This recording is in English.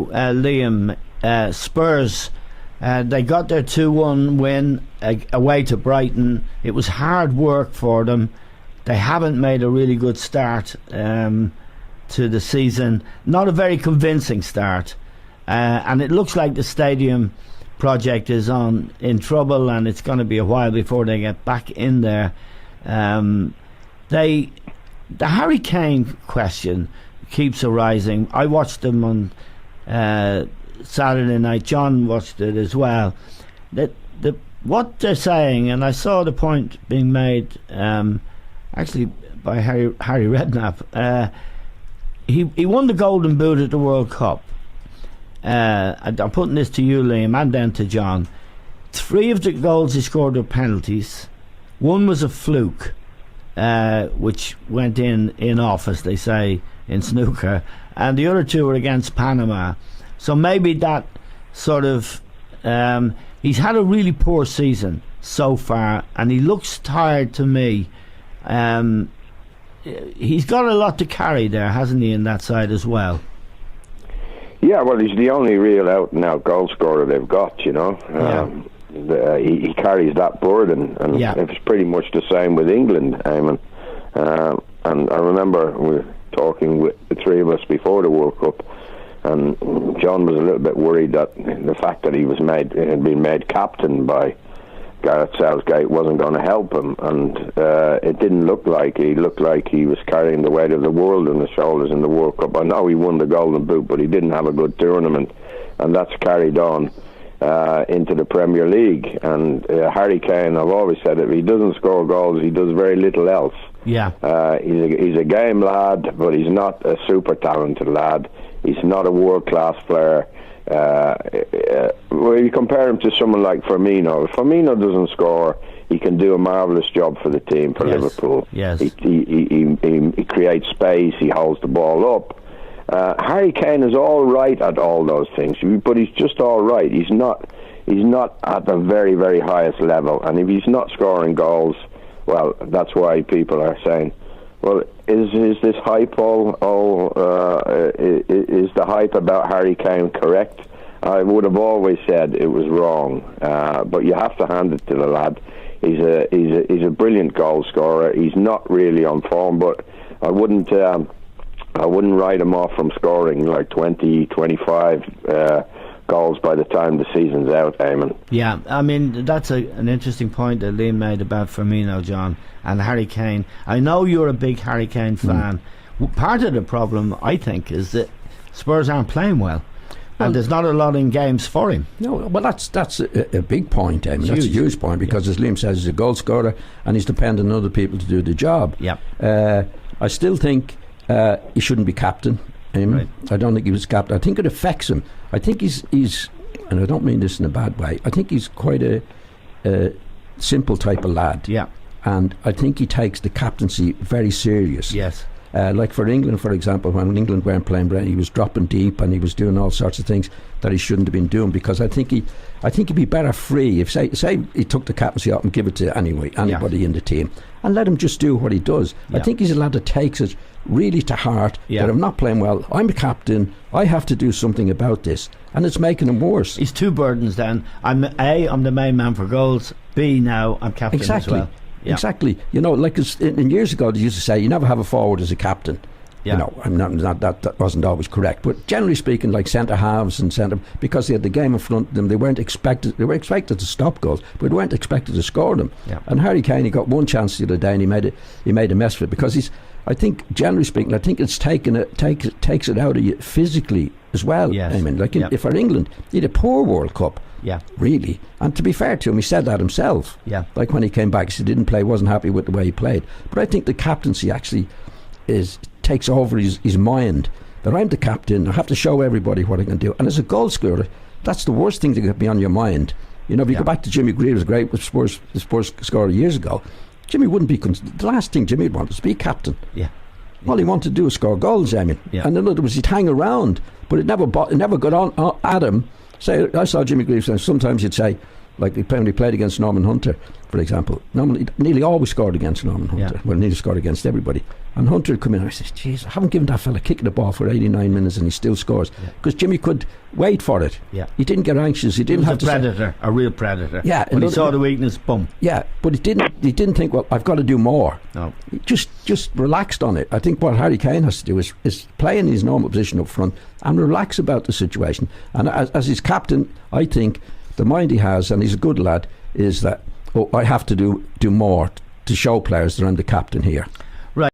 now, Liam, Spurs, they got their 2-1 win away to Brighton. It was hard work for them. They haven't made a really good start to the season. Not a very convincing start. And it looks like the stadium project is in trouble, and it's going to be a while before they get back in there. The Harry Kane question keeps arising. I watched them on Saturday night. John watched it as well. What they're saying, and I saw the point being made actually by Harry Redknapp. He won the Golden Boot at the World Cup. I'm putting this to you, Liam, and then to John. 3 of the goals he scored were penalties. 1 was a fluke, which went in off, as they say in snooker, and the other 2 were against Panama. So maybe that sort of he's had a really poor season so far, and he looks tired to me. He's got a lot to carry there, hasn't he, in that side as well? Yeah, well, he's the only real out-and-out goal scorer they've got, you know. He carries that burden, and it's pretty much the same with England, Eamon. And I remember we were talking with the 3 of us before the World Cup, and John was a little bit worried that the fact that he had been made captain by Gareth Southgate wasn't going to help him, and it didn't look like he looked like he was carrying the weight of the world on his shoulders in the World Cup. I know he won the Golden Boot, but he didn't have a good tournament, and that's carried on into the Premier League. And Harry Kane, I've always said it, if he doesn't score goals, he does very little else. Yeah, he's a game lad, but he's not a super talented lad. He's not a world-class player. Well, you compare him to someone like Firmino. If Firmino doesn't score, he can do a marvellous job for the team, for Liverpool. Yes. He creates space, he holds the ball up. Harry Kane is all right at all those things, but he's just all right. He's not at the very, very highest level, and if he's not scoring goals, well, that's why people are saying, well, is this hype is the hype about Harry Kane correct? I would have always said it was wrong, but you have to hand it to the lad. He's a brilliant goal scorer. He's not really on form, but I wouldn't write him off from scoring like 20, 25 goals by the time the season's out, Eamon. Yeah, I mean, that's an interesting point that Liam made about Firmino, John, and Harry Kane. I know you're a big Harry Kane fan. Part of the problem, I think, is that Spurs aren't playing well. And there's not a lot in games for him. No, well, that's a big point. I mean, that's a huge point, because as Liam says, he's a goal scorer and he's dependent on other people to do the job. Yeah. I still think he shouldn't be captain. Right. I don't think he was captain. I think it affects him. I think he's and I don't mean this in a bad way, I think he's quite a simple type of lad. Yeah. And I think he takes the captaincy very serious. Yes. Like for England, for example, when England weren't playing, he was dropping deep and he was doing all sorts of things that he shouldn't have been doing, because I think he'd be better free if say he took the captaincy up and give it to anybody in the team and let him just do what he does. I think he's a lad that takes it really to heart that I'm not playing well, I'm a captain, I have to do something about this, and it's making him worse. He's 2 burdens then. I'm the main man for goals. B, now I'm captain as well. Yeah. Exactly. You know, like in years ago, they used to say you never have a forward as a captain. Yeah. You know, I'm not that wasn't always correct, but generally speaking, like centre halves and because they had the game in front of them, they were expected to stop goals, but they weren't expected to score them. Yeah. And Harry Kane, he got one chance the other day and he made a mess of it, because I think generally speaking, I think it's takes it out of you physically as well. Yes. I mean, like if for England, he had a poor World Cup. Yeah. Really. And to be fair to him, he said that himself. Yeah. Like when he came back, he said he didn't play, wasn't happy with the way he played. But I think the captaincy actually takes over his mind, that I'm the captain, I have to show everybody what I can do. And as a goal scorer, that's the worst thing that could be on your mind. You know, if you go back to Jimmy Greaves, was great with the Spurs scorer years ago. Jimmy wouldn't be the last thing Jimmy would want is to be captain. Yeah. All he wanted to do was score goals, I mean. Yeah. And in other words, he'd hang around, but it never got on at him. Say, I saw Jimmy Greaves, and sometimes he'd say, like when he played against Norman Hunter, for example, nearly always scored against Norman Hunter. Yeah. Well, nearly scored against everybody. And Hunter would come in and I said, "Jeez, I haven't given that fella kicking the ball for 89 minutes and he still scores." Because Jimmy could wait for it. Yeah. He didn't get anxious. He didn't have to predator, a real predator. Yeah. When he saw the weakness, boom. Yeah, but he didn't think, well, I've got to do more. No. He just relaxed on it. I think what Harry Kane has to do is play in his normal position up front and relax about the situation. And as his captain, I think the mind he has, and he's a good lad, is that I have to do more to show players that I'm the captain here.